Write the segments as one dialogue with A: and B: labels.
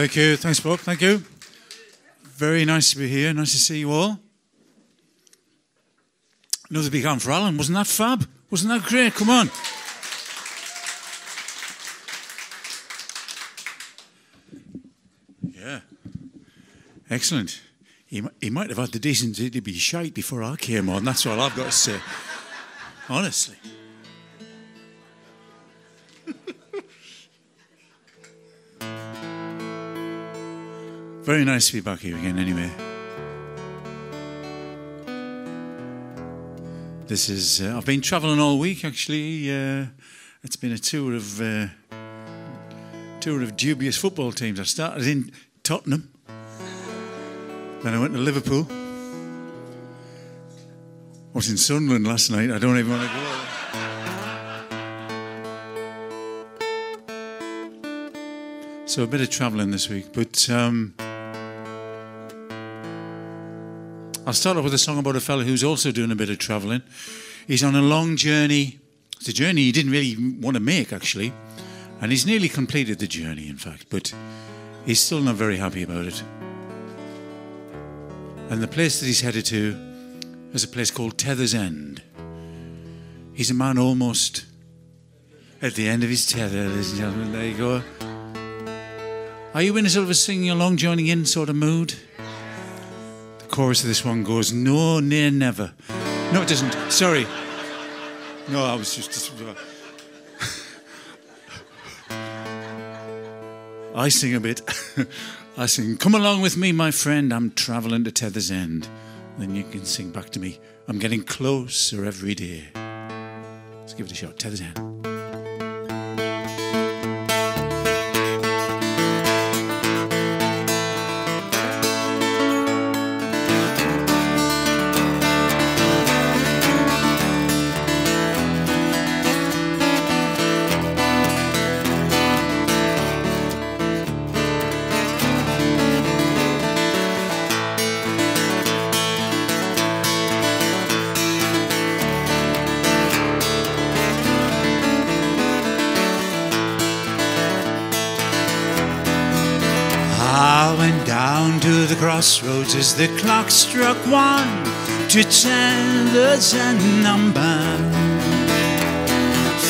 A: Thank you. Thanks, Bob. Thank you. Very nice to be here. Nice to see you all. Another big hand for Alan. Wasn't that fab? Wasn't that great? Come on. Yeah. Excellent. He might have had the decency to be shite before I came on. That's all I've got to say. Honestly. Very nice to be back here again anyway. This is, I've been travelling all week actually. It's been a tour of dubious football teams. I started in Tottenham. Then I went to Liverpool. I was in Sunderland last night. I don't even want to go there. So a bit of travelling this week, but I'll start off with a song about a fella who's also doing a bit of travelling. He's on a long journey. It's a journey he didn't really want to make, actually. And he's nearly completed the journey, in fact, but he's still not very happy about it. And the place that he's headed to is a place called Tether's End. He's a man almost at the end of his tether, ladies and gentlemen. There you go. Are you in a sort of a singing along, joining in sort of mood? The chorus of this one goes, no, near, never. No, it doesn't. Sorry. No, I was just I sing a bit. I sing, come along with me, my friend. I'm travelling to Tether's End. Then you can sing back to me. I'm getting closer every day. Let's give it a shot. Tether's End. Crossroads as the clock struck 1 to Tether's End I'm bound.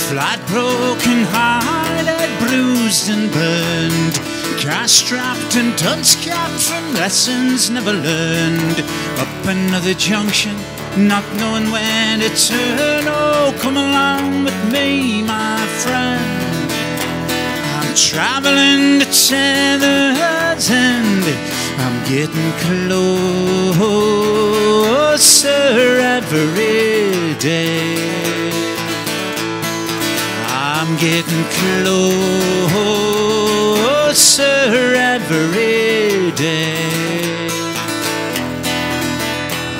A: Flat, broken hearted, bruised and burned, cash-strapped and dunce-capped from lessons never learned. Up another junction, not knowing where to turn. Oh, come along with me, my friend. I'm travelling to Tether's End. I'm getting closer every day. I'm getting closer every day.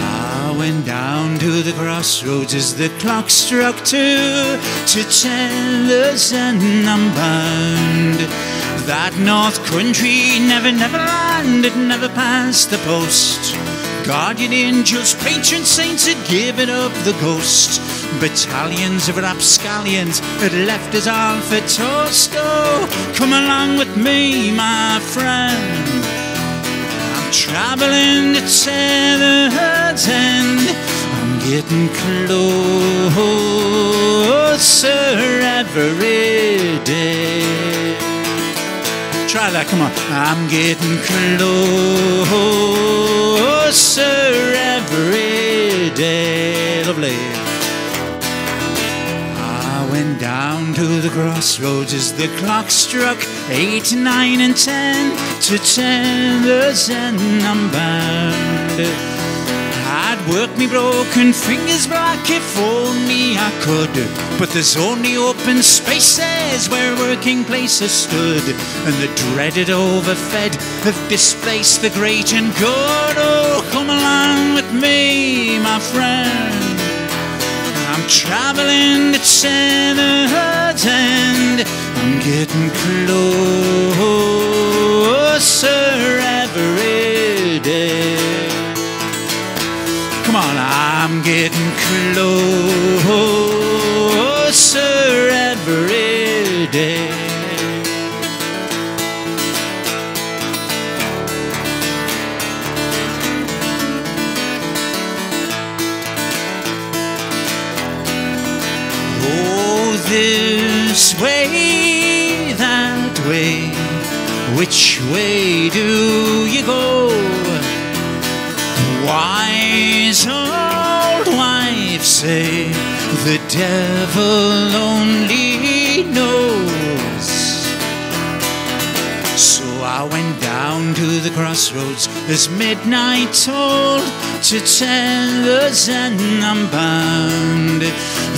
A: I went down to the crossroads as the clock struck 2 to Tether's End I'm bound. That north country never landed, never passed the post. Guardian angels, patron saints had given up the ghost. Battalions of rapscallions had left us all for toast. Oh, come along with me, my friend. I'm travelling to Tether's End. I'm getting closer every day. Try that, come on. I'm getting closer every day. Lovely. I went down to the crossroads as the clock struck 8, 9 and 10 to Tether's End I'm bound. I'd work me broken fingers black if only I could, but there's only open spaces where working places stood, and the dreaded overfed have displaced the great and good. Oh, come along with me, my friend. I'm travelling to Tether's End. I'm getting closer every day. Come on, I'm getting closer every day. This way, that way, which way do you go? Wise old wives say the devil only knows. So I went down to the crossroads as midnight told to tell the Zen I'm bound.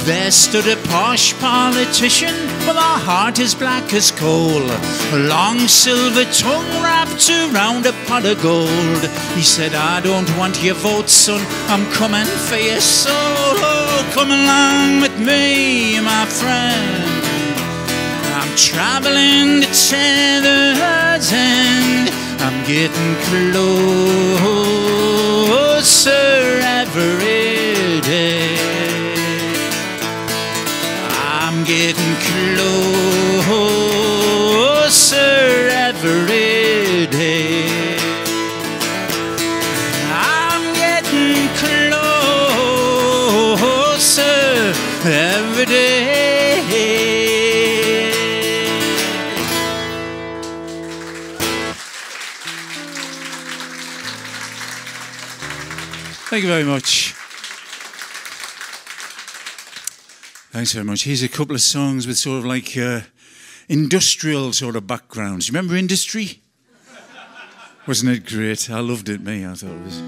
A: There stood a posh politician with a heart as black as coal, a long silver tongue wrapped around a pot of gold. He said, I don't want your vote, son, I'm coming for your soul. Oh, come along with me, my friend. I'm traveling to Tether's End. I'm getting closer every day. I'm getting closer every day. I'm getting closer every day. Thank you very much. Thanks very much. Here's a couple of songs with sort of like industrial sort of backgrounds. You remember Industry? Wasn't it great? I loved it, me. I thought it was.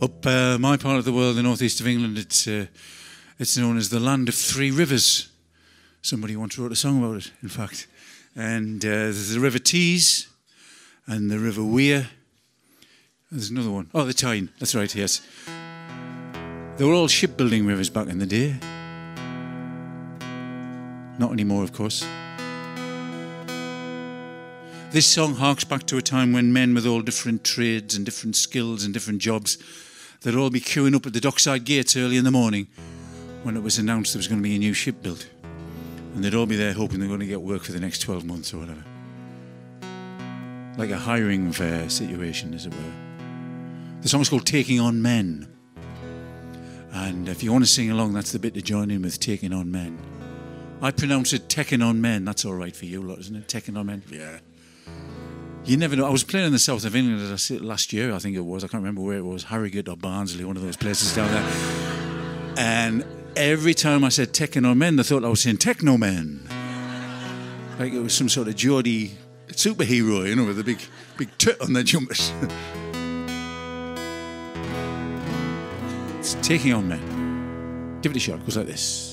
A: Up my part of the world, the northeast of England, it's known as the land of three rivers. Somebody once wrote a song about it, in fact. And there's the River Tees and the River Wear. There's another one. Oh, the Tyne. That's right, yes. They were all shipbuilding rivers back in the day. Not anymore, of course. This song harks back to a time when men with all different trades and different skills and different jobs, they'd all be queuing up at the dockside gates early in the morning when it was announced there was going to be a new ship built. And they'd all be there hoping they're going to get work for the next 12 months or whatever. Like a hiring fair situation, as it were. The song's called Taking on Men. And if you want to sing along, that's the bit to join in with, Taking on Men. I pronounce it Taking on Men. That's all right for you lot, isn't it? Taking on Men? Yeah. You never know. I was playing in the south of England last year, I think it was. I can't remember where it was. Harrogate or Barnsley, one of those places down there. And every time I said Taking on Men, they thought I was saying Techno Men. Like it was some sort of Geordie superhero, you know, with a big tit on their jumpers. It's Taking on Men. Give it a shot. It goes like this.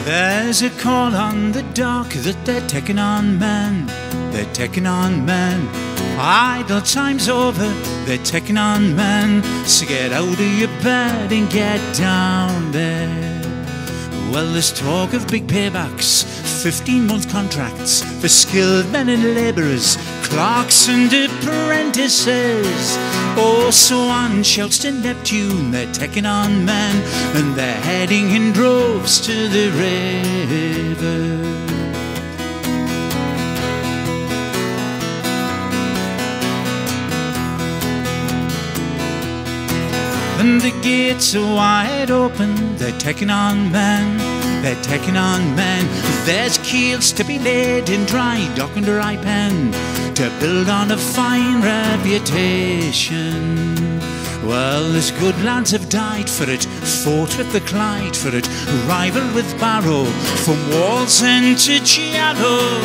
A: There's a call on the dock that they're taking on men. They're taking on men. Idle time's over, they're taking on men. So get out of your bed and get down there. Well, there's talk of big paybacks, 15-month contracts for skilled men and labourers, clerks and apprentices. Oh, so on shouts to Neptune, they're taking on men, and they're heading in droves to the river. And the gates are wide open, they're taking on men, they're taking on men. There's keels to be laid in dry dock and dry pen to build on a fine reputation. Well, there's good lads have died for it, fought with the Clyde for it, rivaled with Barrow from Wallsend to Giallo.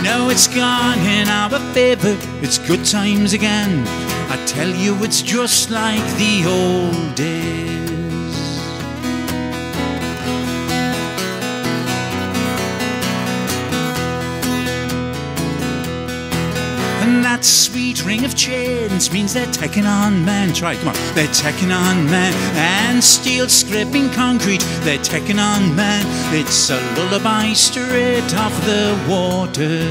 A: Now it's gone in our favour, it's good times again. I tell you, it's just like the old days. And that sweet ring of chains means they're taking on men. Try it, come on. They're taking on men. And steel scraping concrete, they're taking on men. It's a lullaby straight off the water.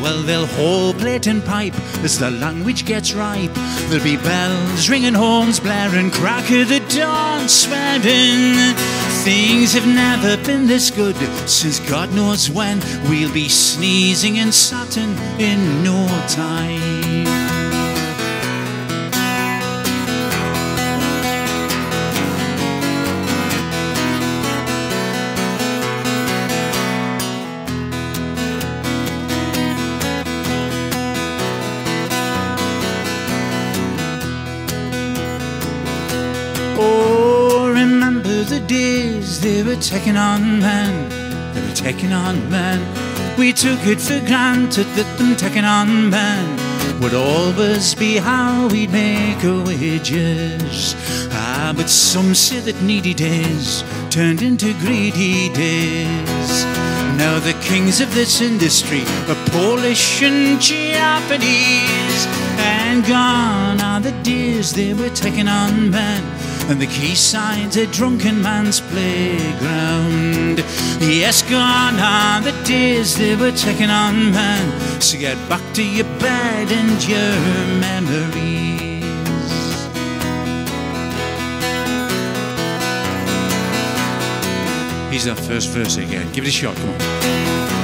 A: well, they'll hold plate and pipe as the language gets ripe. There'll be bells ringing, horns blaring, crack of the dawn swearing. Things have never been this good since God knows when. We'll be sneezing in satin in no time. The days they were taking on man, they were taking on man. We took it for granted that them taking on man would always be how we'd make our wages. Ah, but some say that needy days turned into greedy days. Now the kings of this industry are Polish and Japanese, and gone are the days they were taking on man, and the quayside's a drunken man's playground. Yes, gone are the days they were taking on man. So get back to your bed and your memories. Here's that first verse again. Give it a shot, come on.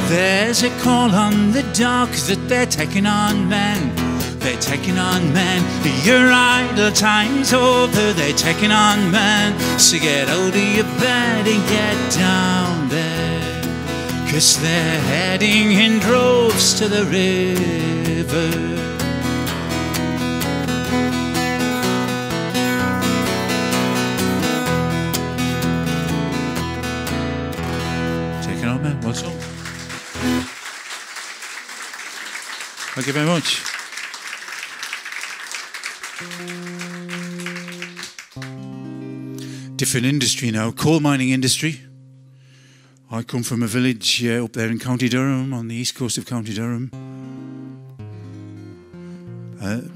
A: There's a call on the dock that they're taking on men. They're taking on men. Your idle time's over. They're taking on men. So get out of your bed and get down there, 'cause they're heading in droves to the river. Taking on men. What's up? Thank you very much. Different industry now, coal mining industry. I come from a village up there in County Durham, on the east coast of County Durham.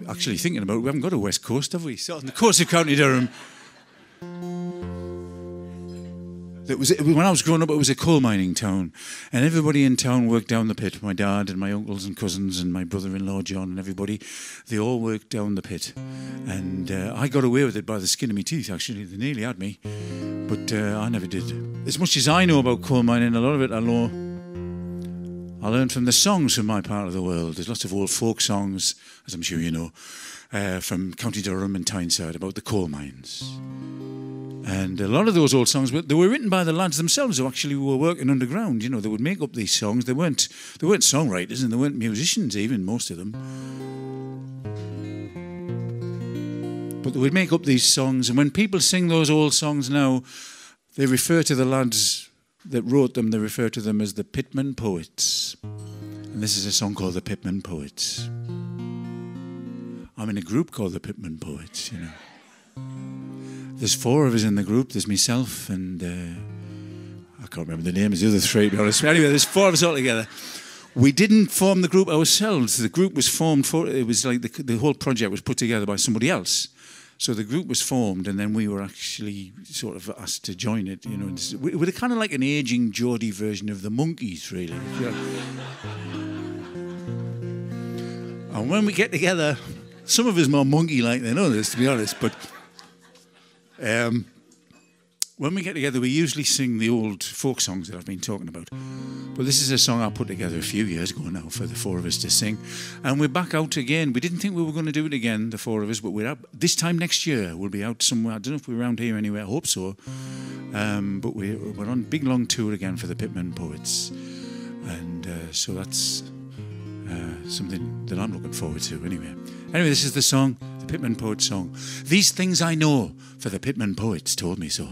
A: Actually thinking about it, we haven't got a west coast, have we? So on the coast of County Durham. When I was growing up, it was a coal mining town, and everybody in town worked down the pit. My dad and my uncles and cousins and my brother-in-law John and everybody, they all worked down the pit. And I got away with it by the skin of my teeth, actually. They nearly had me, but I never did. As much as I know about coal mining, a lot of it I learned from the songs from my part of the world. There's lots of old folk songs, as I'm sure you know, from County Durham and Tyneside about the coal mines. And a lot of those old songs, they were written by the lads themselves who actually were working underground. You know, they would make up these songs. They weren't songwriters, and they weren't musicians even, most of them. But they would make up these songs, and when people sing those old songs now, they refer to the lads that wrote them, they refer to them as the Pitman Poets. And this is a song called the Pitman Poets. I'm in a group called the Pitman Poets, you know. There's 4 of us in the group. There's myself and I can't remember the names of the other 3, to be honest. Anyway, there's 4 of us all together. We didn't form the group ourselves. The group was formed it was like the whole project was put together by somebody else. So the group was formed, and then we were actually sort of asked to join it. You know, we're kind of like an aging Geordie version of the Monkees, really. And when we get together, some of us more monkey-like than others, to be honest, but when we get together, we usually sing the old folk songs that I've been talking about. But this is a song I put together a few years ago now for the 4 of us to sing. And we're back out again. We didn't think we were going to do it again, the 4 of us, but we're out this time next year. We'll be out somewhere. I don't know if we're around here anywhere. I hope so. But we're on a big, long tour again for the Pitman Poets. And so that's something that I'm looking forward to anyway. Anyway, this is the song, the Pitman Poets song. These things I know, for the Pitman Poets told me so.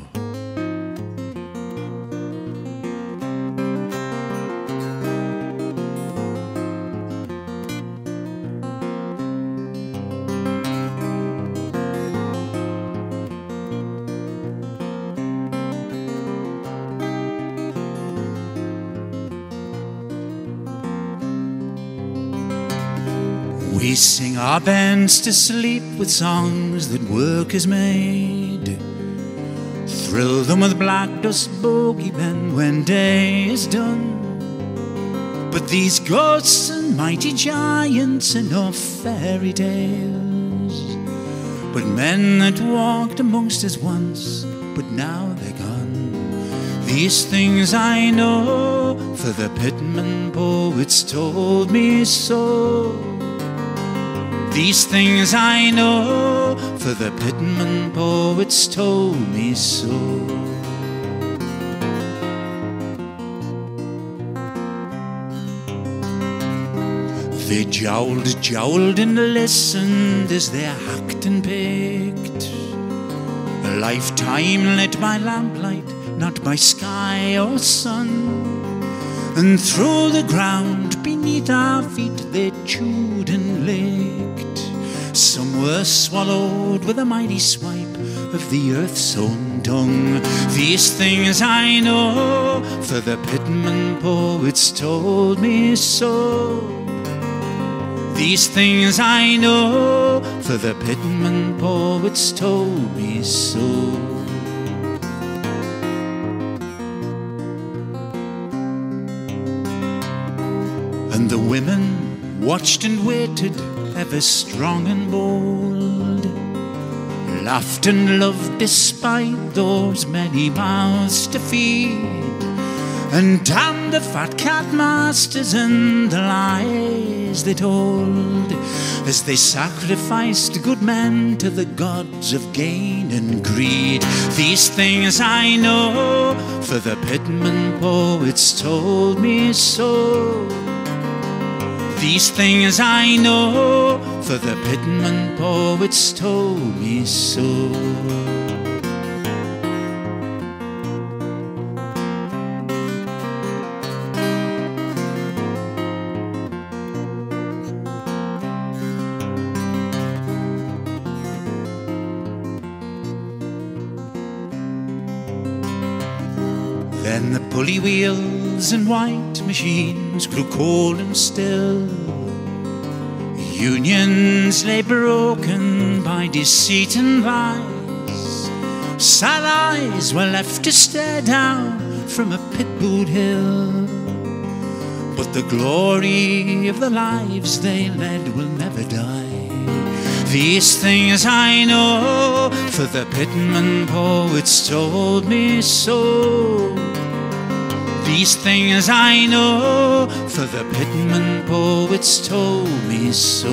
A: We sing our bands to sleep with songs that work has made. Thrill them with black dust bogey bend when day is done. But these ghosts and mighty giants are no fairy tales, but men that walked amongst us once, but now they're gone. These things I know, for the Pitman Poets told me so. These things I know, for the Pitman Poets told me so. They jowled and listened as they hacked and picked. A lifetime lit by lamplight, not by sky or sun. And through the ground beneath our feet they chewed and licked. Some were swallowed with a mighty swipe of the earth's own tongue. These things I know, for the Pitman Poets told me so. These things I know, for the Pitman Poets told me so. And the women watched and waited, ever strong and bold, laughed and loved despite those many mouths to feed, and damned the fat cat masters and the lies they told, as they sacrificed good men to the gods of gain and greed. These things I know, for the Pitman Poets told me so. These things I know, for the Pitman Poets told me so. Then the pulley wheels and white machines grew cold and still. Unions lay broken by deceit and lies. Sad eyes were left to stare down from a pit-boot hill. But the glory of the lives they led will never die. These things I know, for the Pitman Poets told me so. These things I know, for the Pitman Poets told me so.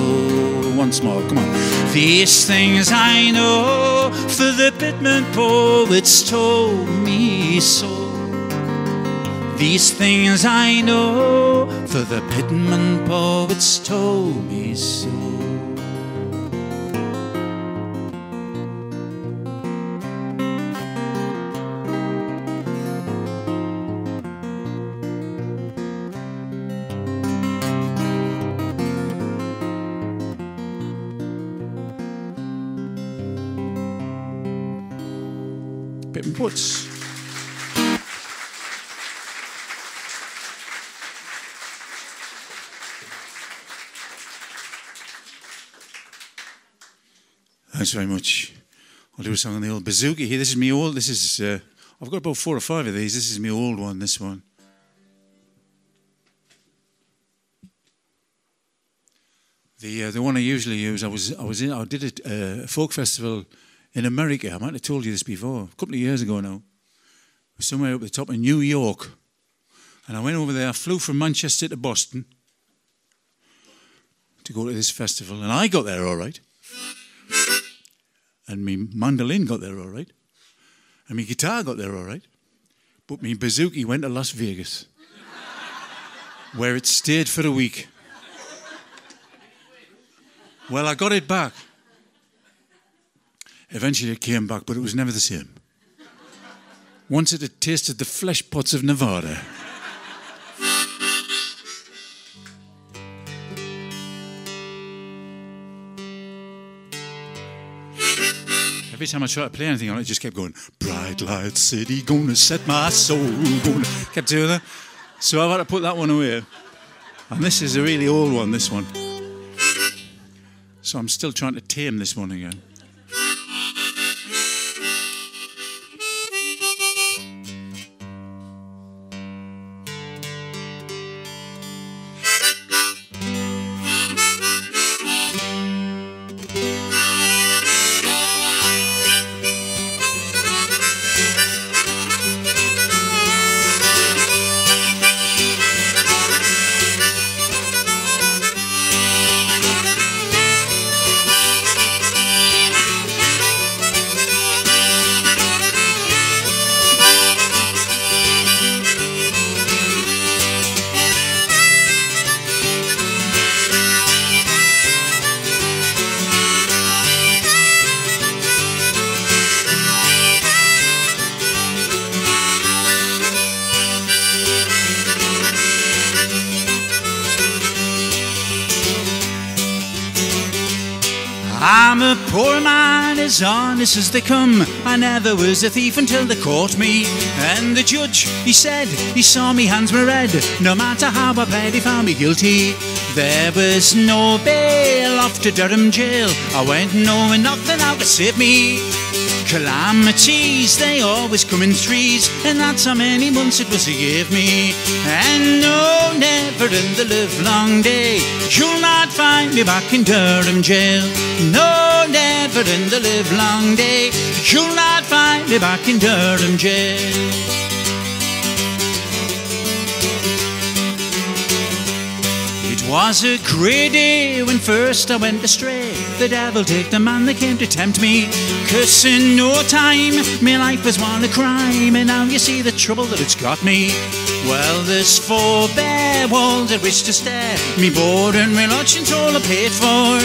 A: Once more, come on. These things I know, for the Pitman Poets told me so. These things I know, for the Pitman Poets told me so. Pitman Poets. Thanks very much. I'll do a song on the Old Bouzouki here. This is me old. This is I've got about 4 or 5 of these. This is me old one. This one. The one I usually use. I did a folk festival in America. I might have told you this before. A couple of years ago now. Somewhere up the top of New York, and I went over there. I flew from Manchester to Boston to go to this festival, and I got there all right. And my mandolin got there all right. And my guitar got there all right. But my bouzouki went to Las Vegas, where it stayed for a week. Well, I got it back. Eventually it came back, but it was never the same. Once it had tasted the flesh pots of Nevada. Every time I tried to play anything on it, it just kept going, bright light city, gonna set my soul, gonna... Kept doing that. So I've had to put that one away. And this is a really old one, this one. So I'm still trying to tame this one again. I'm a poor man, as honest as they come. I never was a thief until they caught me. And the judge, he said, he saw me hands were red. No matter how I pled, he found me guilty. There was no bail off to Durham jail. I went knowing nothing how to save me. Calamities, they always come in threes, and that's how many months it was he gave me. And no, never in the livelong day you'll not find me back in Durham jail. No, never in the livelong day you'll not find me back in Durham jail. It was a grey day when first I went astray. The devil take the man that came to tempt me. 'Cause in no time my life was one of crime, and now you see the trouble that it's got me. Well, there's 4 bare walls at which to stare. Me board and my lodging's all I paid for.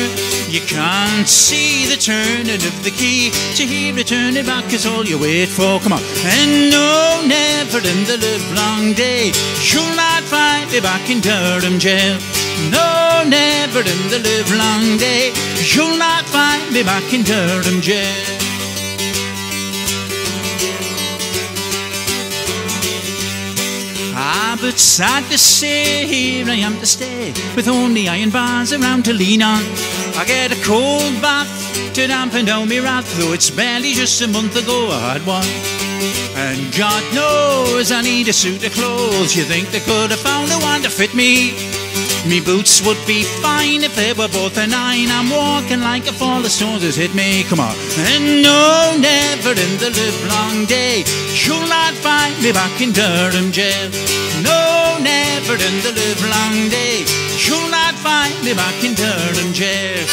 A: You can't see the turning of the key. To hear it turn it back is all you wait for. Come on. And no, never in the livelong day you'll not find me back in Durham jail. No, never in the livelong day you'll not find me back in Durham jail. But sad to say, here I am to stay, with only iron bars around to lean on. I get a cold bath to dampen down me wrath, though it's barely just a month ago I had one. And God knows I need a suit of clothes. You think they could have found a one to fit me? Me boots would be fine if they were both a 9. I'm walking like a fall of stones has hit me. Come on. And no, never in the livelong day you'll not find me back in Durham jail. No, never in the livelong day you'll not find me back in Durham jail.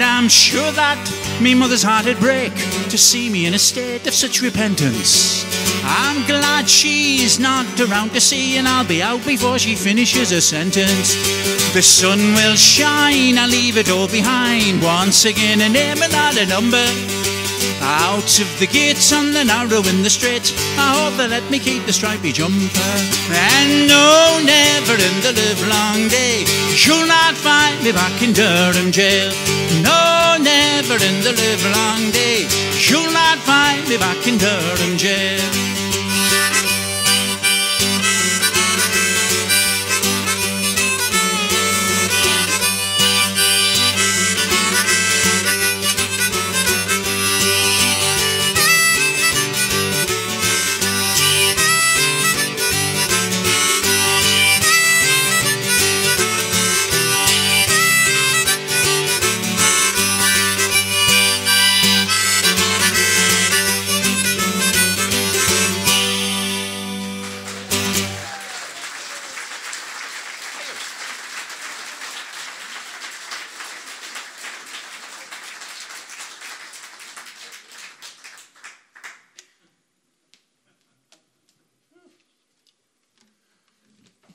A: I'm sure that me mother's heart would break to see me in a state of such repentance. I'm glad she's not around to see, and I'll be out before she finishes her sentence. The sun will shine, I'll leave it all behind. Once again a name and not a number. Out of the gates on the narrow and the straight, I hope they let me keep the stripy jumper. And no, never in the livelong day you'll not find me back in Durham jail. No, never in the livelong day you'll not find me back in Durham jail.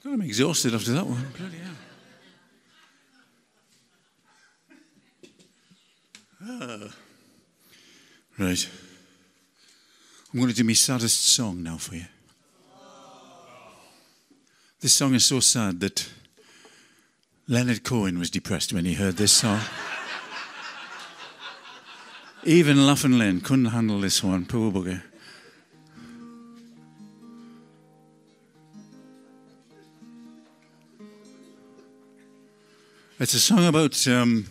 A: I'm exhausted after that one. Bloody hell. Right. I'm going to do my saddest song now for you. This song is so sad that Leonard Cohen was depressed when he heard this song. Even Laughing Len couldn't handle this one, poor bugger. It's a song about a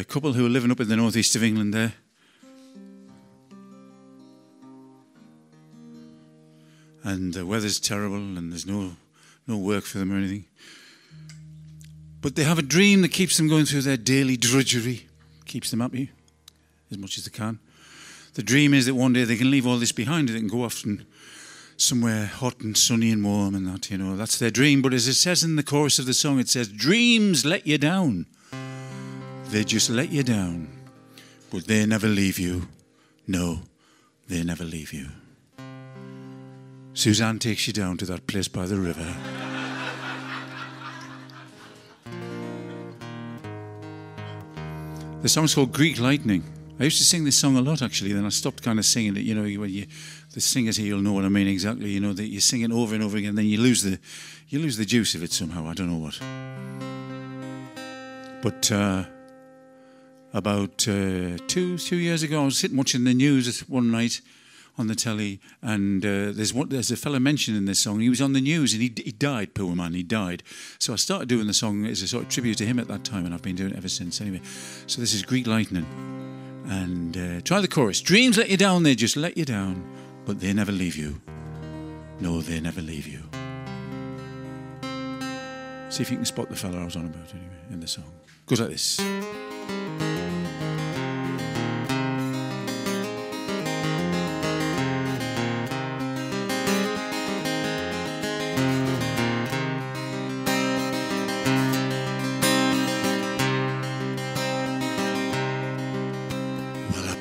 A: couple who are living up in the northeast of England there. And the weather's terrible and there's no work for them or anything. But they have a dream that keeps them going through their daily drudgery, keeps them happy as much as they can. The dream is that one day they can leave all this behind and they can go off and somewhere hot and sunny and warm and that, you know, that's their dream. But as it says in the chorus of the song, it says, dreams let you down. They just let you down, but they never leave you. No, they never leave you. Suzanne takes you down to that place by the river. The song's called Greek Lightning. I used to sing this song a lot, actually. Then I stopped kind of singing it. You know, when the singers here, you'll know what I mean exactly. You know that you sing it over and over again, then you lose the juice of it somehow. I don't know what. But about 2 years ago, I was sitting watching the news one night on the telly, and there's a fella mentioned in this song. He was on the news, and he died. Poor man, he died. So I started doing the song as a sort of tribute to him at that time, and I've been doing it ever since. Anyway, so this is Greek Lightning, and try the chorus. Dreams let you down, they just let you down, but they never leave you. No, they never leave you. See if you can spot the fella I was on about anyway in the song. Goes like this.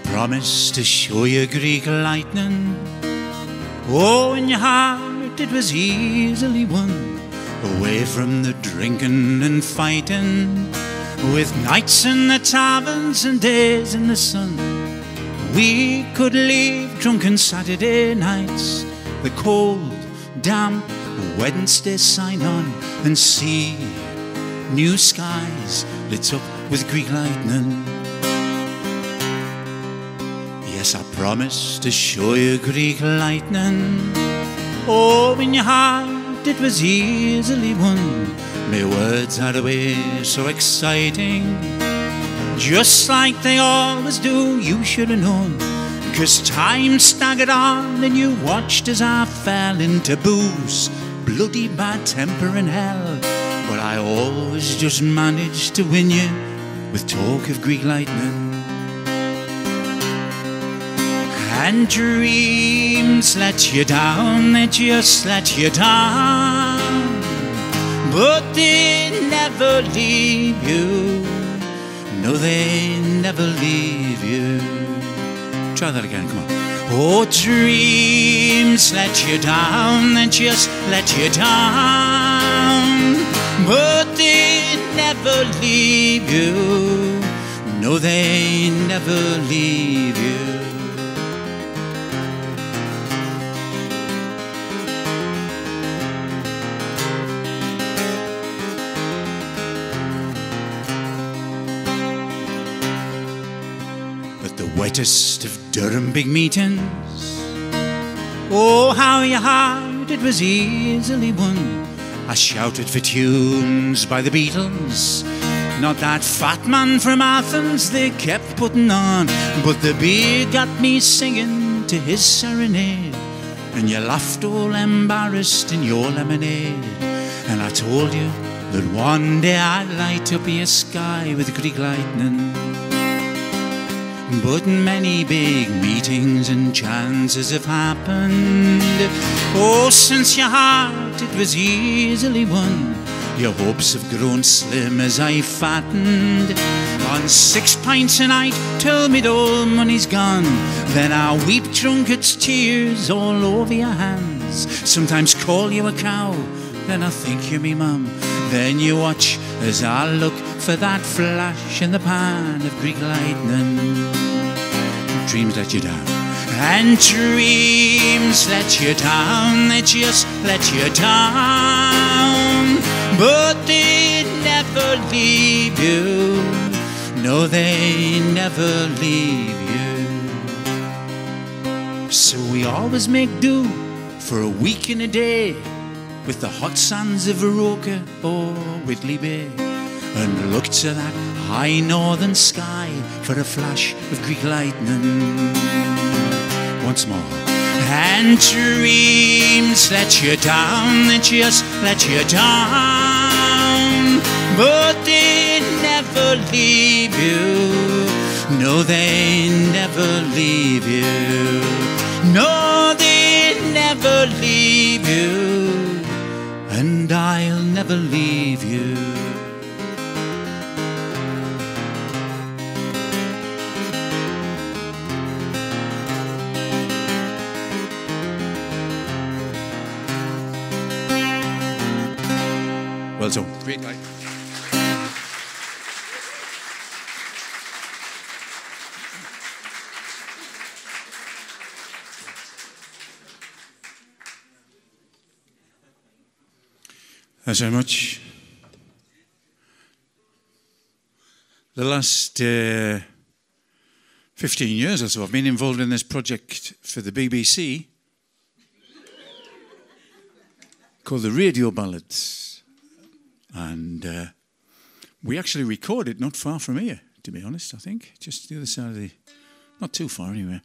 A: Promised to show you Greek lightning. Oh, in your heart it was easily won, away from the drinking and fighting, with nights in the taverns and days in the sun. We could leave drunken Saturday nights, the cold, damp Wednesday sign on, and see new skies lit up with Greek lightning. Yes, I promised to show you Greek lightning. Oh, in your heart it was easily won. My words had a way so exciting, just like they always do, you should have known. 'Cause time staggered on and you watched as I fell into booze, bloody bad temper and hell. But I always just managed to win you with talk of Greek lightning. And dreams let you down, they just let you down, but they never leave you. No, they never leave you. Try that again, come on. Oh, dreams let you down, they just let you down, but they never leave you. No, they never leave you. Wettest of Durham big meetings, oh, how your heart it was easily won. I shouted for tunes by the Beatles, not that fat man from Athens they kept putting on, but the beer got me singing to his serenade, and you laughed all embarrassed in your lemonade. And I told you that one day I'd light up your sky with Greek lightning. But many big meetings and chances have happened. Oh, since your heart it was easily won, your hopes have grown slim as I fattened on 6 pints a night till me all money's gone. Then I weep drunkard's tears all over your hands. Sometimes call you a cow, then I think you're me mum. Then you watch as I look for that flash in the pan of Greek lightning. Dreams let you down, and dreams let you down, they just let you down, but they never leave you. No, they never leave you. So we always make do for a week and a day with the hot sands of Varoka or Whitley Bay, and look to that high northern sky for a flash of Greek lightning. Once more. And dreams let you down, they just let you down, but they never leave you. No, they never leave you. No, they never leave you. And I'll never leave you. great guy. Thanks very much. The last 15 years or so, I've been involved in this project for the BBC called the Radio Ballads. And we actually recorded not far from here, to be honest, I think. Just the other side of the... Not too far, anyway.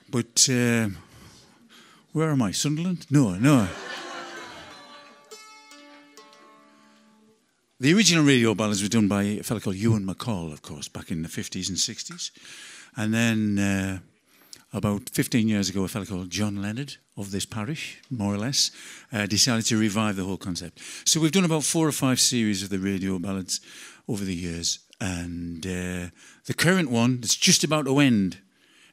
A: But where am I? Sunderland? No. The original Radio Ballads were done by a fellow called Ewan McCall, of course, back in the 50s and 60s. And then about 15 years ago, a fellow called John Leonard of this parish, more or less, decided to revive the whole concept. So we've done about 4 or 5 series of the Radio Ballads over the years. And the current one, that's just about to end,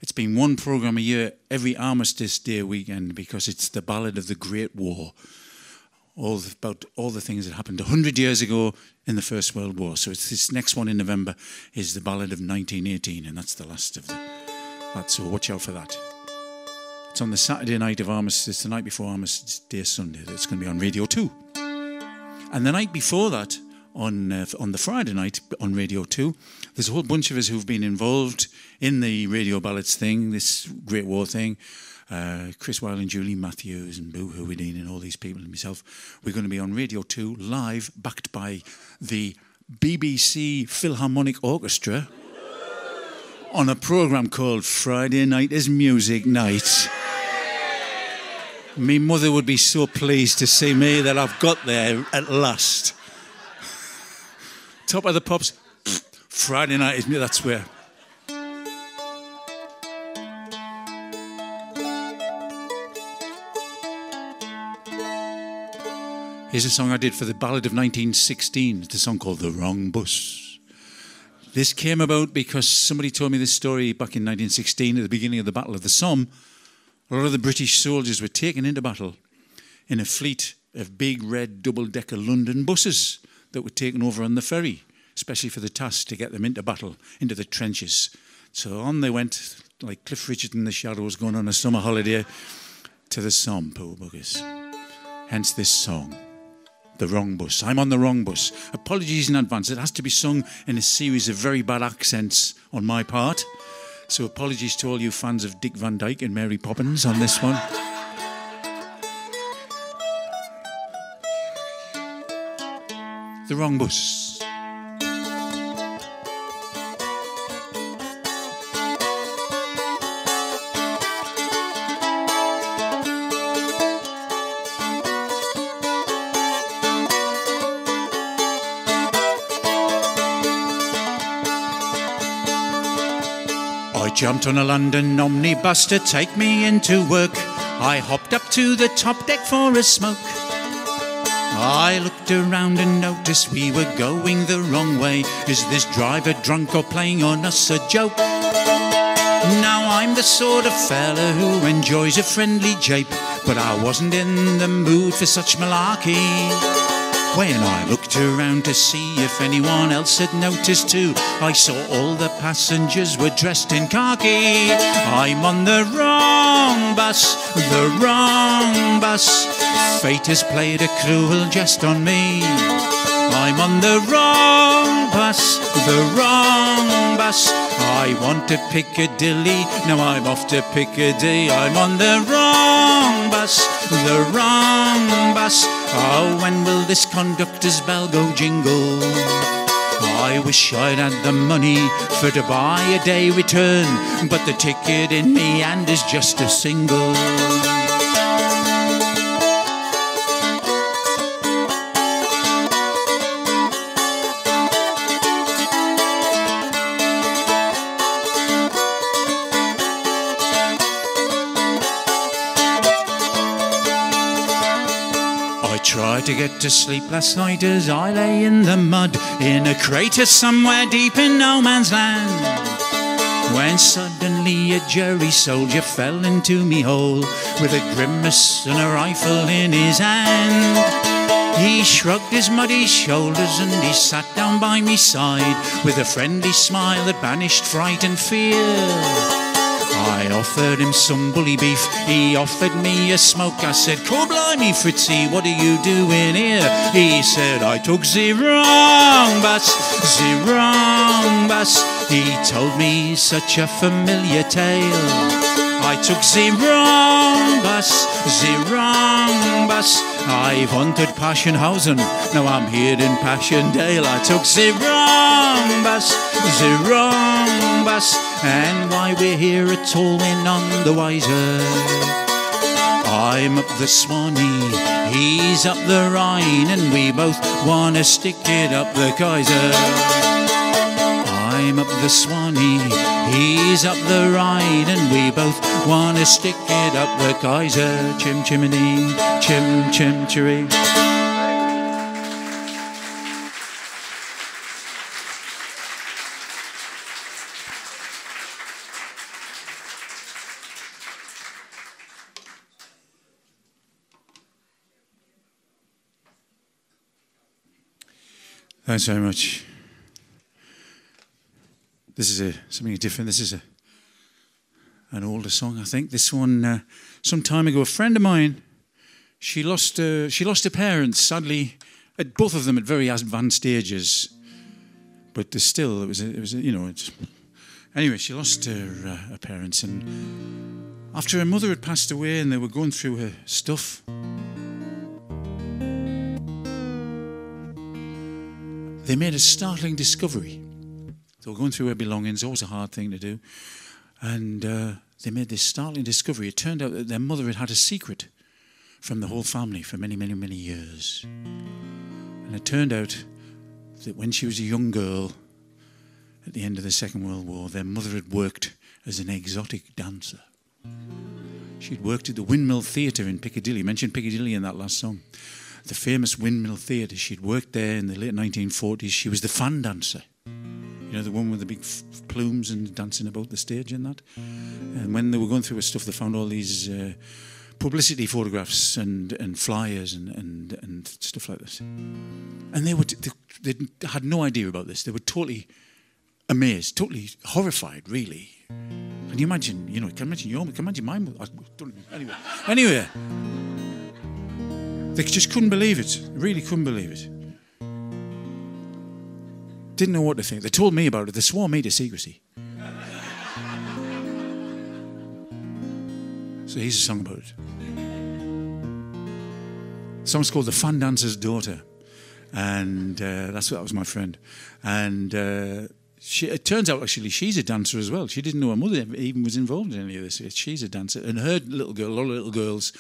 A: it's been one programme a year every Armistice Day weekend because it's the Ballad of the Great War. About all the things that happened 100 years ago in the First World War. So it's this next one in November is the Ballad of 1918, and that's the last of that. So watch out for that. It's on the Saturday night of Armistice, the night before Armistice Day Sunday. That's going to be on Radio 2. And the night before that, on the Friday night on Radio 2, there's a whole bunch of us who've been involved in the Radio Ballads thing, this Great War thing. Chris Wilde and Julie Matthews and Boo Houidine and all these people and myself. We're going to be on Radio 2 live, backed by the BBC Philharmonic Orchestra on a programme called Friday Night is Music Night. Me mother would be so pleased to see me that I've got there at last. Top of the Pops, Friday Night is Music, that's where. Here's a song I did for the Ballad of 1916. It's a song called The Wrong Bus. This came about because somebody told me this story back in 1916 at the beginning of the Battle of the Somme. A lot of the British soldiers were taken into battle in a fleet of big red double-decker London buses that were taken over on the ferry, especially for the task to get them into battle, into the trenches. So on they went, like Cliff Richard in the Shadows going on a summer holiday to the Somme, poor buggers. Hence this song. The Wrong Bus. I'm on the wrong bus. Apologies in advance. It has to be sung in a series of very bad accents on my part. So apologies to all you fans of Dick Van Dyke and Mary Poppins on this one. The Wrong Bus. Jumped on a London omnibus to take me into work. I hopped up to the top deck for a smoke. I looked around and noticed we were going the wrong way. Is this driver drunk or playing on us a joke? Now I'm the sort of fella who enjoys a friendly jape, but I wasn't in the mood for such malarkey. When I looked around to see if anyone else had noticed too, I saw all the passengers were dressed in khaki. I'm on the wrong bus, the wrong bus. Fate has played a cruel jest on me. I'm on the wrong bus, the wrong bus. I want to Piccadilly, now I'm off to Piccadilly. I'm on the wrong bus, the wrong bus. Oh, when will this conductor's bell go jingle? I wish I'd had the money for to buy a day return, but the ticket in me hand is just a single. Tried to get to sleep last night as I lay in the mud in a crater somewhere deep in no man's land, when suddenly a jury soldier fell into me hole with a grimace and a rifle in his hand. He shrugged his muddy shoulders and he sat down by me side with a friendly smile that banished fright and fear. I offered him some bully beef, he offered me a smoke. I said, "Co blimey, Fritzy, what are you doing here?" He said, "I took the wrong bus, the wrong bus." He told me such a familiar tale. I took the wrong bus, the wrong bus. I've hunted Passionhausen, now I'm here in Passchendaele. I took the wrong bus, the wrong bus. And why we're here at all we're none the wiser. I'm up the Swanee, he's up the Rhine, and we both wanna stick it up the Kaiser. I'm up the Swanee, he's up the Rhine, and we both wanna stick it up the Kaiser. Chim chimney, chim chim chiree. Thanks very much. This is something different. This is an older song, I think. This one, some time ago, a friend of mine, she lost her parents, sadly, both of them at very advanced stages. But still, anyway, she lost her parents, and after her mother had passed away, and they were going through her stuff, they made a startling discovery. They were going through her belongings, always a hard thing to do. And they made this startling discovery. It turned out that their mother had had a secret from the whole family for many, many, many years. And it turned out that when she was a young girl, at the end of the Second World War, their mother had worked as an exotic dancer. She'd worked at the Windmill Theatre in Piccadilly. I mentioned Piccadilly in that last song. The famous Windmill Theatre. She'd worked there in the late 1940s. She was the fan dancer. You know, the one with the big plumes and dancing about the stage and that. And when they were going through her stuff, they found all these publicity photographs and flyers and stuff like this. And they had no idea about this. They were totally amazed, totally horrified, really. Can you imagine? You know, can you imagine my mother? Anyway. They just couldn't believe it. Really couldn't believe it. Didn't know what to think. They told me about it. They swore me to secrecy. So here's a song about it. The song's called The Fan Dancer's Daughter. And that was my friend. And it turns out, actually, she's a dancer as well. She didn't know her mother even was involved in any of this. She's a dancer. And her little girl, a lot of little girls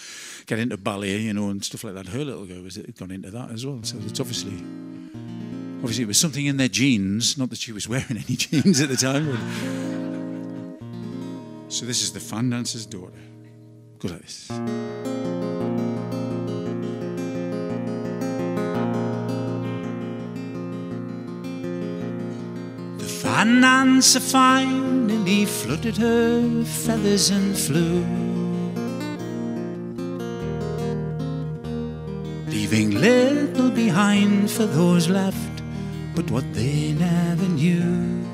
A: get into ballet, you know, and stuff like that. Her little girl had gone into that as well. So it's obviously it was something in their genes. Not that she was wearing any jeans at the time. But... So this is The Fan Dancer's Daughter. Go like this. Fan dancer finally fluttered her feathers and flew, leaving little behind for those left, but what they never knew.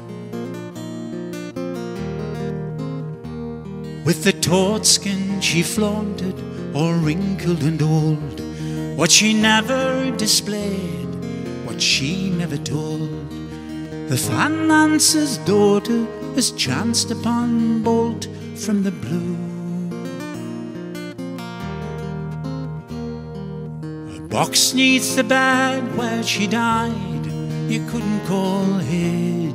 A: With the taut skin she flaunted, all wrinkled and old, what she never displayed, what she never told. The fan dancer's daughter has chanced upon bolt from the blue. A box neath the bed where she died, you couldn't call hid.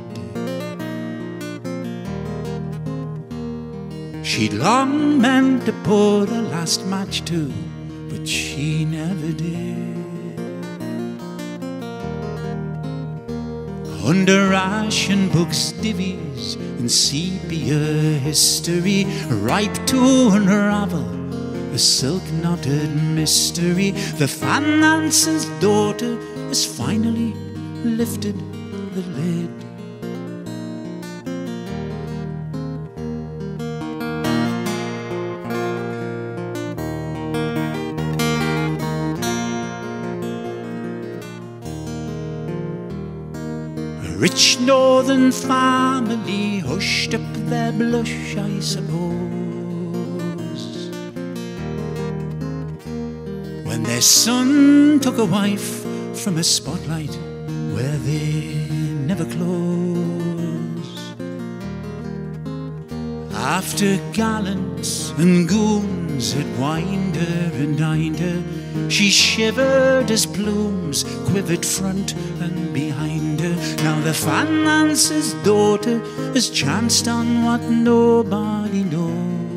A: She'd long meant to pour the last match to, but she never did. Under ration books, divvies, and sepia history, ripe to unravel a silk-knotted mystery. The fan dancer's daughter has finally lifted the lid. northern family hushed up their blush, I suppose, when their son took a wife from a spotlight where they never close. After gallants and goons had wined her and dined her, she shivered as plumes quivered front and behind her. Now the financer's daughter has chanced on what nobody knows.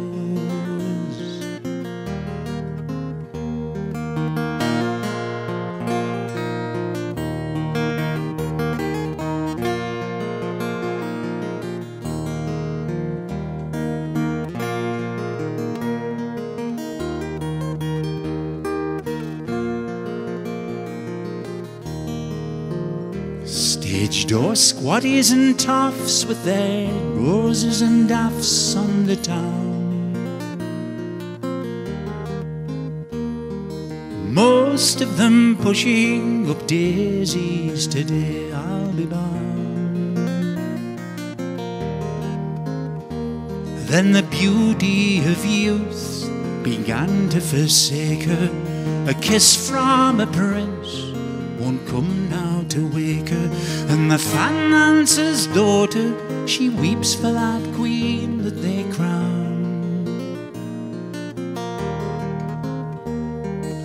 A: Stage door squatties and toffs with their roses and daffs on the town. Most of them pushing up daisies today, I'll be bound. Then the beauty of youth began to forsake her. A kiss from a prince won't come now to wake her, and the financer's daughter, she weeps for that queen that they crown.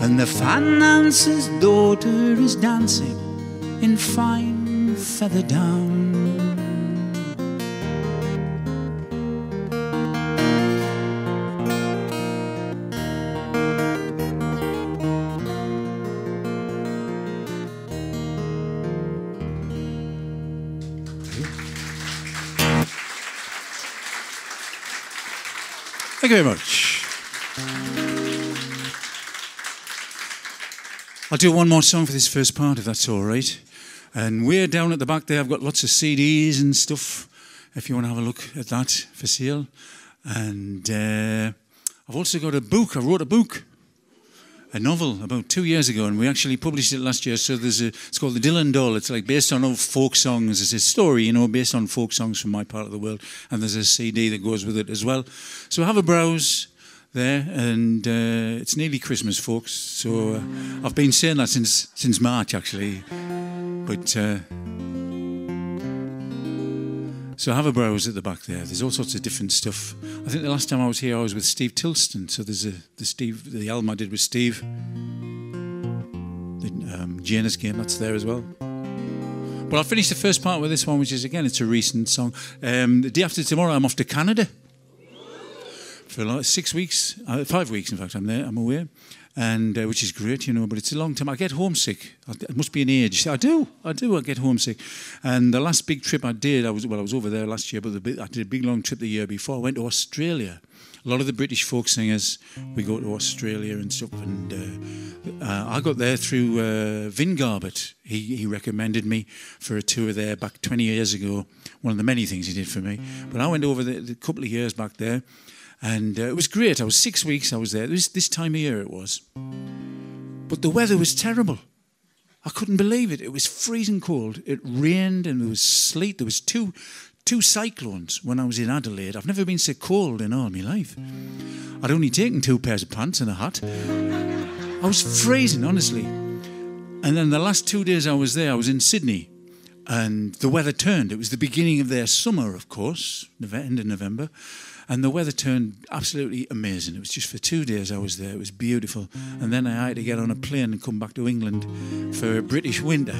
A: And the financer's daughter is dancing in fine feather down.
B: Thank you very much. I'll do one more song for this first part, if that's all right. And we're down at the back there. I've got lots of CDs and stuff, if you want to have a look at that, for sale. And I've also got a book. I wrote a book, a novel, about 2 years ago, and we actually published it last year. So it's called The Dylan Doll. It's like based on old folk songs. It's a story, you know, based on folk songs from my part of the world. And there's a CD that goes with it as well. So have a browse there, and it's nearly Christmas, folks. So I've been saying that since March, actually. But so have a browse at the back there. There's all sorts of different stuff. I think the last time I was here, I was with Steve Tilston. So there's the album I did with Steve. The Janus game, that's there as well. But I'll finish the first part with this one, which is, again, it's a recent song. The day after tomorrow, I'm off to Canada for like 6 weeks, 5 weeks, in fact. I'm away, and which is great, you know. But it's a long time. I get homesick. It must be an age. I do. I get homesick. And the last big trip I did, I was over there last year, but I did a big long trip the year before. I went to Australia. A lot of the British folk singers, we go to Australia and stuff. And I got there through Vin Garbett. He recommended me for a tour there back 20 years ago. One of the many things he did for me. But I went over the couple of years back there. And it was great. I was 6 weeks I was there. This time of year it was. But the weather was terrible. I couldn't believe it. It was freezing cold. It rained and there was sleet. There was two cyclones when I was in Adelaide. I've never been so cold in all my life. I'd only taken 2 pairs of pants and a hat. I was freezing, honestly. And then the last 2 days I was there, I was in Sydney. And the weather turned. It was the beginning of their summer, of course, end of November. And the weather turned absolutely amazing. It was just for 2 days I was there. It was beautiful. And then I had to get on a plane and come back to England for a British winter.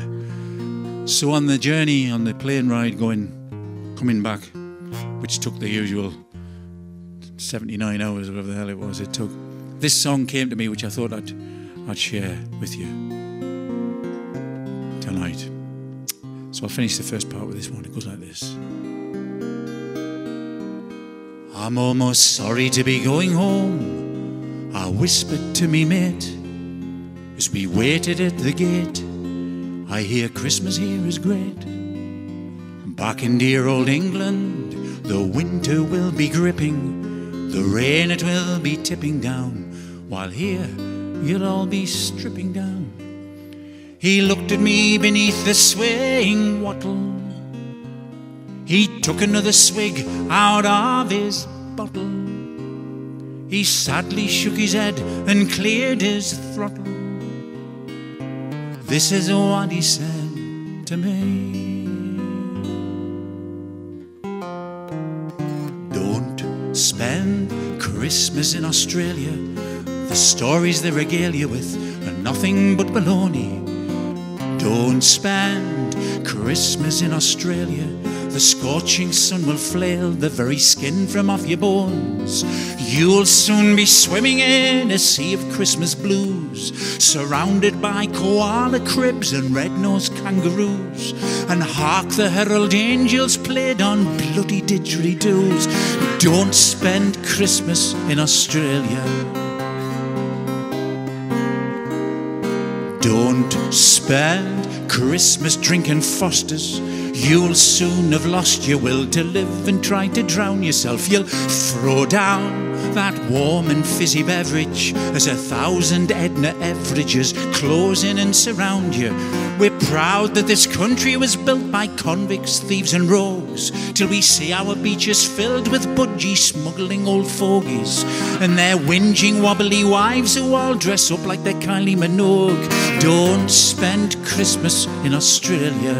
B: So on the journey, on the plane ride coming back, which took the usual 79 hours, whatever the hell it was it took, this song came to me, which I thought I'd share with you tonight. So I'll finish the first part with this one. It goes like this. I'm almost sorry to be going home, I whispered to me mate, as we waited at the gate. I hear Christmas here is great. Back in dear old England, the winter will be gripping, the rain it will be tipping down, while here you'll all be stripping down. He looked at me beneath the swaying wattle,
A: He took another swig out of his bottle. He sadly shook his head and cleared his throttle. This is what he said to me. Don't spend Christmas in Australia. The stories they regale you with are nothing but baloney. Don't spend Christmas in Australia. The scorching sun will flail the very skin from off your bones. You'll soon be swimming in a sea of Christmas blues, surrounded by koala cribs and red-nosed kangaroos. And hark, the herald angels played on bloody didgeridoos. Don't spend Christmas in Australia. Don't spend Christmas drinking Fosters. You'll soon have lost your will to live and try to drown yourself. You'll throw down that warm and fizzy beverage as 1,000 Edna Everidges close in and surround you. We're proud that this country was built by convicts, thieves and rogues, till we see our beaches filled with budgie smuggling old fogies and their whinging wobbly wives who all dress up like they're Kylie Minogue. Don't spend Christmas in Australia.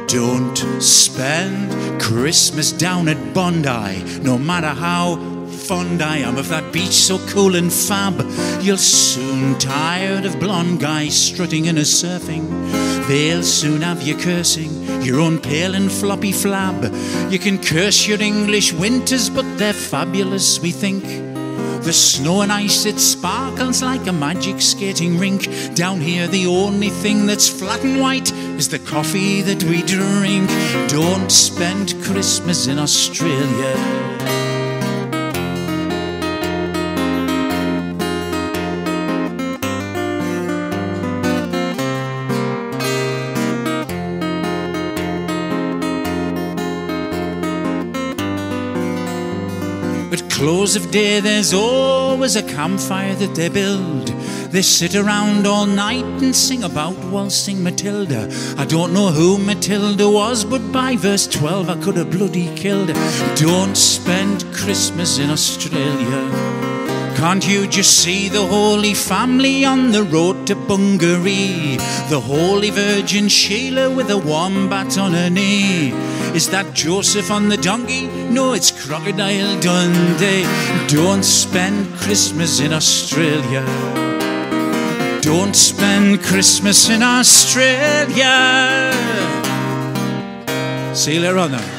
A: Don't spend Christmas down at Bondi, no matter how fond I am of that beach so cool and fab. You'll soon tired of blonde guys strutting and surfing. They'll soon have you cursing your own pale and floppy flab. You can curse your English winters, but they're fabulous, we think. The snow and ice, it sparkles like a magic skating rink. Down here the only thing that's flat and white is the coffee that we drink. Don't spend Christmas in Australia. At close of day there's always a campfire that they build. They sit around all night and sing about waltzing Matilda. I don't know who Matilda was, but by verse 12 I could have bloody killed her. Don't spend Christmas in Australia. Can't you just see the Holy Family on the road to Bungaree? The Holy Virgin Sheila with a wombat on her knee. Is that Joseph on the donkey? No, it's Crocodile Dundee. Don't spend Christmas in Australia. Don't spend Christmas in Australia. See you later on then.